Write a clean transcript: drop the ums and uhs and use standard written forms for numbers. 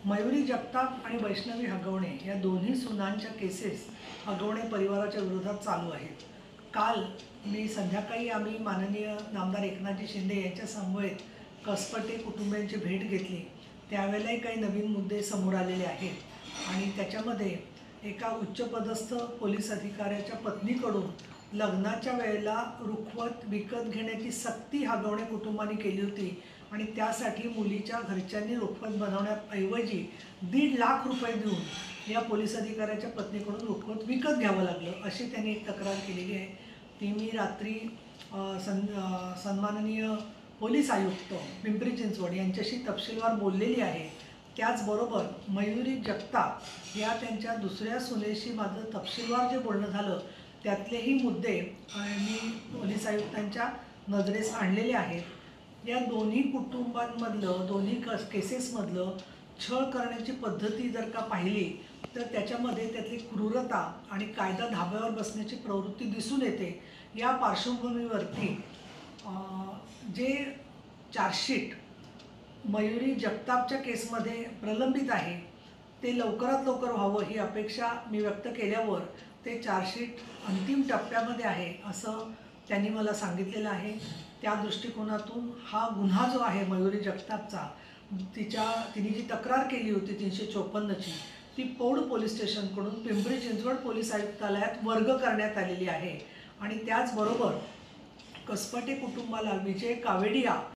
मयुरी जगताप आणि वैष्णवी हगवणे या दोन्ही सुनांच्या केसेस हगवणे परिवाराच्या विरोधात चालू आहेत। काल मी संध्याकाळी आम्ही माननीय नामदार एकनाथजी शिंदे यांच्या समवेत कसपटे कुटुंबियांची भेट घेतली। त्यावेळेलाही काही नवीन मुद्दे समोर आलेले आहेत आणि त्याच्यामध्ये एका उच्चपदस्थ पोलीस अधिकाऱ्याच्या पत्नीकडून लग्नाच्या वेळेला रुखवत विकत घेण्याची सक्ती हगवणे कुटुंबाने केली होती आणि त्यासाठी मुलीच्या घरच्यांनी रुखवत बनवण्याऐवजी 1.5 लाख रुपये देऊन या पोलीस अधिकाऱ्याच्या पत्नीकडून रुखवत विकत घ्यावं लागलं अशी त्यांनी एक तक्रार केलेली आहे। ती मी रात्री सन्माननीय पोलीस आयुक्त पिंपरी चिंचवड यांच्याशी तपशीलवार बोललेली आहे। त्याचबरोबर मयुरी जगताप या त्यांच्या दुसऱ्या सुनेशी माझं तपशीलवार जे बोलणं झालं त्यातलेही मुद्दे मी पोलीस आयुक्तांच्या नजरेस आणलेले आहेत। या दोन्ही कुटुंबांमधलं दोन्ही केसेसमधलं छळ करण्याची पद्धती जर का पाहिली तर त्याच्यामध्ये त्यातली क्रूरता आणि कायदा धाब्यावर बसण्याची प्रवृत्ती दिसून येते। या पार्श्वभूमीवरती जे चार्जशीट मयुरी जगतापच्या केसमध्ये प्रलंबित आहे ते लवकरात लवकर व्हावं ही अपेक्षा मी व्यक्त केल्यावर ते चार्जशीट अंतिम टप्प्यामध्ये आहे असं त्यांनी मला सांगितलेलं आहे। त्या दृष्टिकोनातून हा गुन्हा जो आहे मयुरी जगतापचा तिने जी तक्रार केली होती 354ची ती पौड पोलीस स्टेशनकडून पिंपरी चिंचवड पोलीस आयुक्तालयात वर्ग करण्यात आलेली आहे आणि त्याचबरोबर कसपटे कुटुंबाला विजय कावेडिया